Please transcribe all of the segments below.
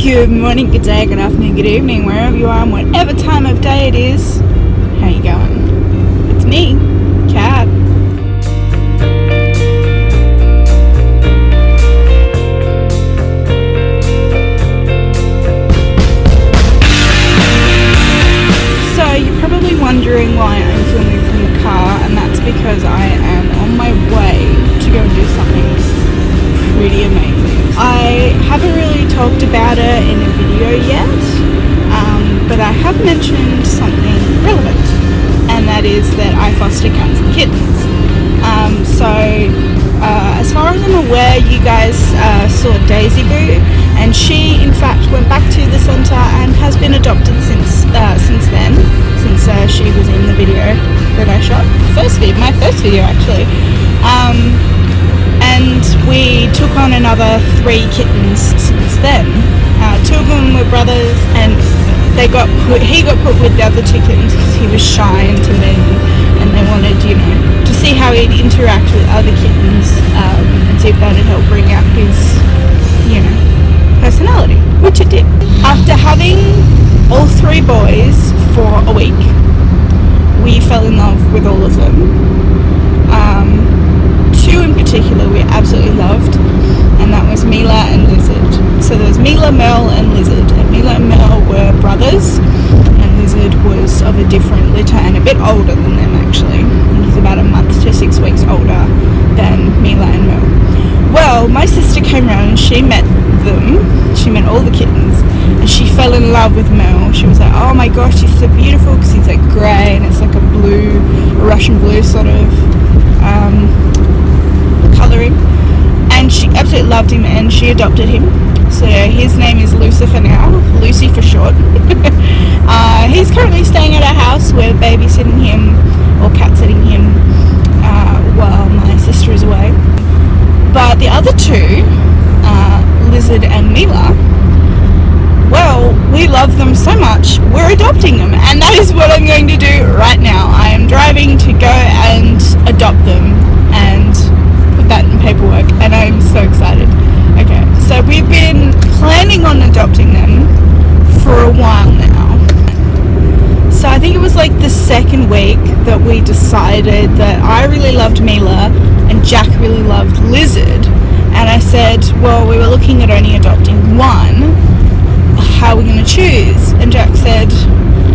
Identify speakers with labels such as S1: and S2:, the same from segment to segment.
S1: Good morning, good day, good afternoon, good evening, wherever you are and whatever time of day it is. How you going? It's me, Kat. So you're probably wondering why I'm filming from the car, and that's because I am on my way to go and do something pretty amazing. I haven't really talked about it in a video yet, but I have mentioned something relevant, and that is that I foster cats and kittens. As far as I'm aware, you guys saw Daisy Boo, and she in fact went back to the centre and has been adopted since then, since she was in the video that I shot. My first video actually. And we took on another 3 kittens since then. 2 of them were brothers, and he got put with the other 2 kittens because he was shy and timid, and they wanted, to see how he'd interact with other kittens, and see if that would help bring out his, personality, which it did. After having all 3 boys for a week, we fell in love with all of them. 2 in particular we absolutely loved, and that was Mila and Lizard. So there was Mila, Merle and Lizard, and Mila and Merle were brothers, and Lizard was of a different litter and a bit older than them actually. He's about a month to 6 weeks older than Mila and Merle. Well, my sister came around and she met all the kittens, and she fell in love with Merle. She was like, oh my gosh, he's so beautiful, because he's like grey and it's like a Russian blue sort of colouring, and she absolutely loved him, and she adopted him. So his name is Lucifer now, Lucy for short. He's currently staying at our house. We're babysitting him, or cat sitting him, while my sister is away. But the other 2, Lizard and Mila, well, we love them so much, we're adopting them, and that is what I'm going to do right now. I am driving to go and adopt them and put that in paperwork, and I'm so excited. Okay, so we've been planning on adopting them for a while now. So I think it was like the 2nd week that we decided that I really loved Mila and Jack really loved Lizard, and I said, well, we were looking at only adopting one. How are we going to choose? And Jack said,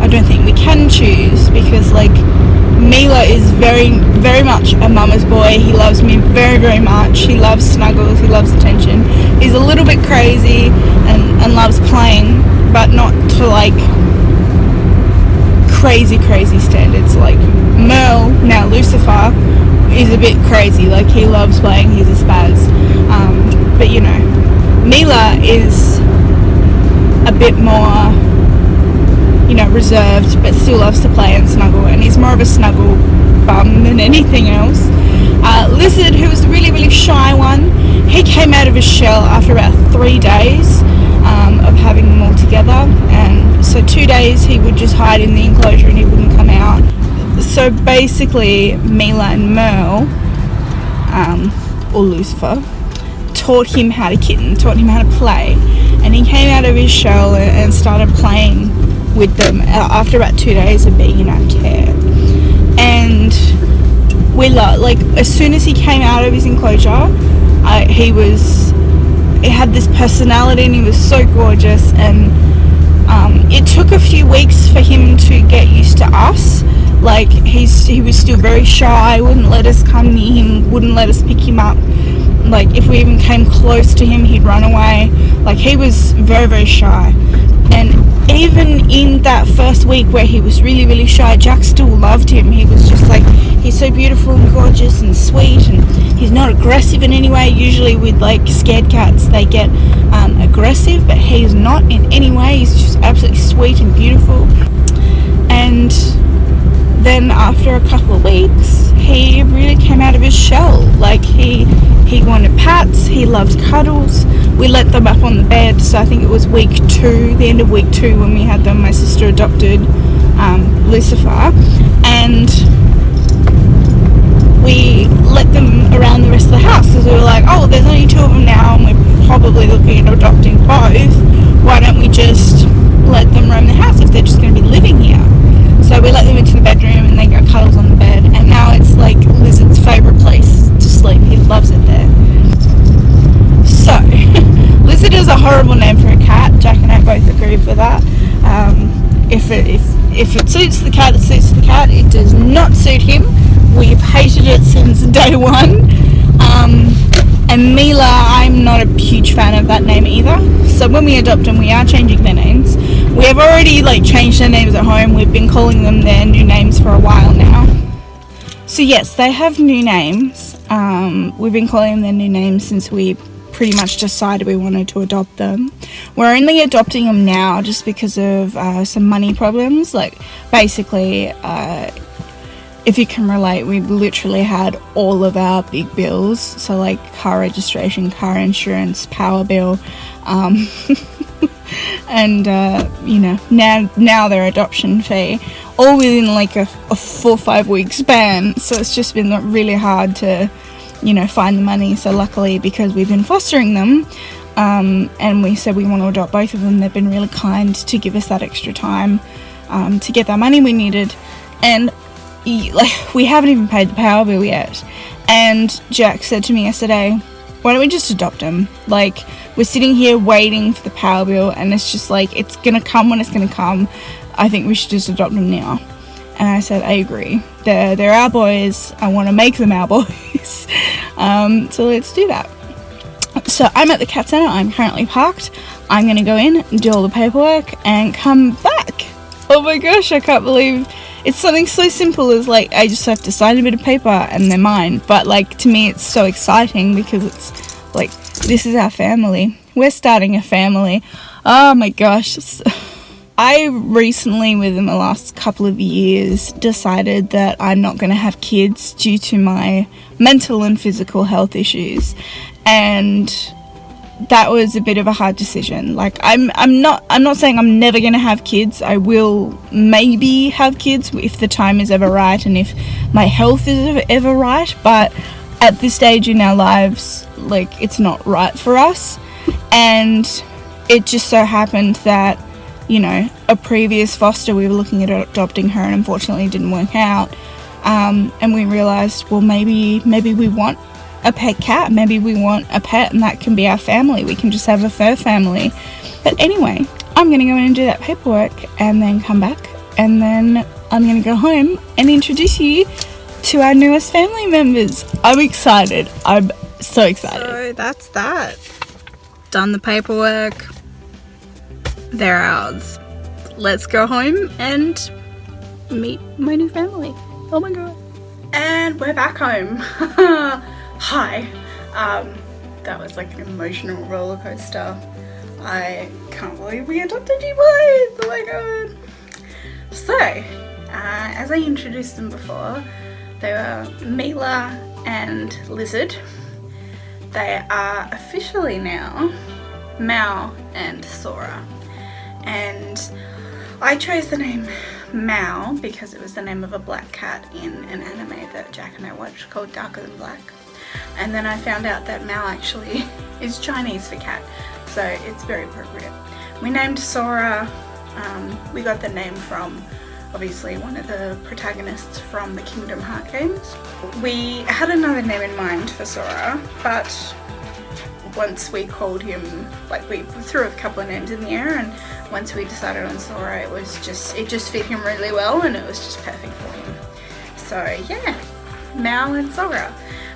S1: I don't think we can choose, because Mila is very, very much a mama's boy. He loves me very, very much. He loves snuggles, he loves attention. He's a little bit crazy and loves playing, but not to crazy standards. Merle, now Lucifer, is a bit crazy. He loves playing, he's a spaz. But Mila is a bit more, reserved, but still loves to play and snuggle, and he's more of a snuggle bum than anything else. Lizard, who was the really, really shy one, he came out of his shell after about 3 days of having them all together, and so 2 days he would just hide in the enclosure and he wouldn't come out. So basically Mila and Merle, or Lucifer, taught him how to kitten, taught him how to play, and he came out of his shell and started playing with them after about 2 days of being in our care. And we as soon as he came out of his enclosure, he had this personality, and he was so gorgeous, and it took a few weeks for him to get used to us. He was still very shy, wouldn't let us come near him, wouldn't let us pick him up. If we even came close to him, he'd run away. He was very, very shy. And even in that first week where he was really, really shy, Jack still loved him. He was just he's so beautiful and gorgeous and sweet, and he's not aggressive in any way. Usually with scared cats, they get aggressive, but he's not in any way. He's just absolutely sweet and beautiful. And then after a couple of weeks, he really came out of his shell. He wanted pats, he loved cuddles. We let them up on the bed, so I think it was week 2, the end of week 2 when we had them. My sister adopted Lucifer, and we let them around the rest of the house, because we were like, oh, there's only 2 of them now, and we're probably looking at adopting both. Why just let them roam the house if they're just going to be living here. So we let them into the bedroom and they go cuddles on the bed, and now it's like Lizard's favourite place to sleep. He loves it there. So, Lizard is a horrible name for a cat. Jack and I both agree with that. If it suits the cat, it suits the cat. It does not suit him. We've hated it since day one. And Mila, I'm not a huge fan of that name either. So when we adopt them, we are changing their names. We have already changed their names at home. We've been calling them their new names for a while now. So yes, they have new names. We've been calling them their new names since we pretty much decided we wanted to adopt them. We're only adopting them now just because of some money problems. Basically, if you can relate, we literally had all of our big bills, so car registration, car insurance, power bill, and now their adoption fee, all within a 4 or 5 week span. So it's just been really hard to find the money. So luckily, because we've been fostering them, and we said we want to adopt both of them, they've been really kind to give us that extra time to get that money we needed. And we haven't even paid the power bill yet. And Jack said to me yesterday, why don't we just adopt them? We're sitting here waiting for the power bill, and it's just it's gonna come when it's gonna come. I think we should just adopt them now. And I said, I agree. They're our boys. I want to make them our boys. So let's do that. So I'm at the cat centre. I'm currently parked. I'm going to go in, do all the paperwork, and come back. Oh my gosh, I can't believe it's something so simple as I just have to sign a bit of paper and they're mine. But to me, it's so exciting because it's this is our family. We're starting a family. Oh my gosh. I recently, within the last couple of years, decided that I'm not going to have kids due to my mental and physical health issues, and that was a bit of a hard decision. I'm not saying I'm never going to have kids. I will maybe have kids if the time is ever right and if my health is ever right, but at this stage in our lives, it's not right for us. And it just so happened that a previous foster, we were looking at adopting her, and unfortunately it didn't work out. And we realised, well, maybe we want a pet cat. Maybe we want a pet, and that can be our family. We can just have a fur family. But anyway, I'm going to go in and do that paperwork and then come back. And then I'm going to go home and introduce you to our newest family members. I'm excited. I'm so excited. So that's that. Done the paperwork. They're ours. Let's go home and meet my new family. Oh my god. And we're back home. Hi. That was an emotional roller coaster. I can't believe we adopted you boys. Oh my god. So, as I introduced them before, they were Mila and Lizard. They are officially now Mao and Sora. And I chose the name Mao because it was the name of a black cat in an anime that Jack and I watched called Darker Than Black. And then I found out that Mao actually is Chinese for cat, so it's very appropriate. We named Sora, we got the name from obviously one of the protagonists from the Kingdom Hearts games. We had another name in mind for Sora, but once we called him, we threw a couple of names in the air, and once we decided on Sora, it just fit him really well, and it was just perfect for him. So yeah, Mao and Sora.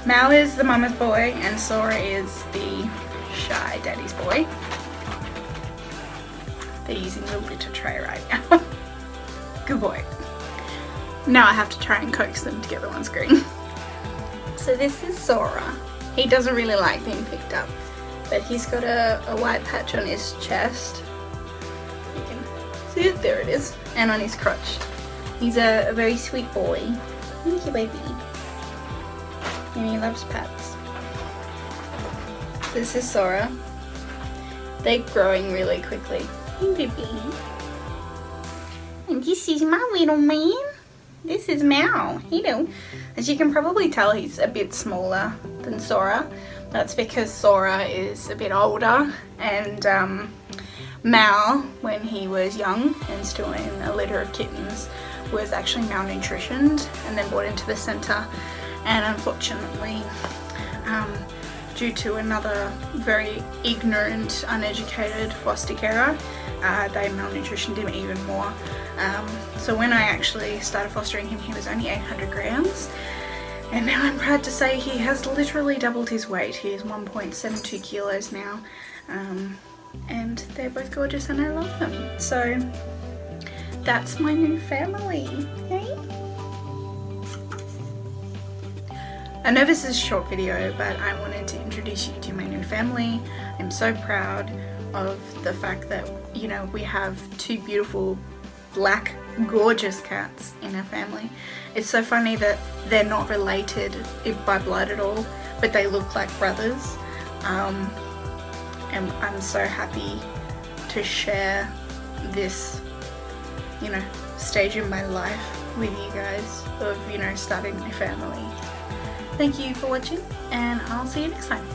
S1: Mao is the mama's boy, and Sora is the shy daddy's boy. They're using the litter tray right now. Good boy. Now I have to try and coax them together on screen. So this is Sora. He doesn't really like being picked up, but he's got a white patch on his chest. You can see it, there it is, and on his crotch. He's a very sweet boy. Thank you, baby. And he loves pets. This is Sora. They're growing really quickly. Hey, baby. And this is my little man. This is Mao. Hello. As you can probably tell, he's a bit smaller than Sora. That's because Sora is a bit older, and Mal, when he was young and still in a litter of kittens, was actually malnutritioned and then brought into the centre, and unfortunately due to another very ignorant, uneducated foster carer, they malnutritioned him even more. So when I actually started fostering him, he was only 800 grams, and now I'm proud to say he has literally doubled his weight. He is 1.72 kilos now, and they're both gorgeous and I love them. So that's my new family. Yay. I know this is a short video, but I wanted to introduce you to my new family. I'm so proud of the fact that, you know, we have two beautiful black gorgeous cats in our family. It's so funny that they're not related by blood at all, but they look like brothers. And I'm so happy to share this, you know, stage in my life with you guys of, you know, starting my family. Thank you for watching, and I'll see you next time.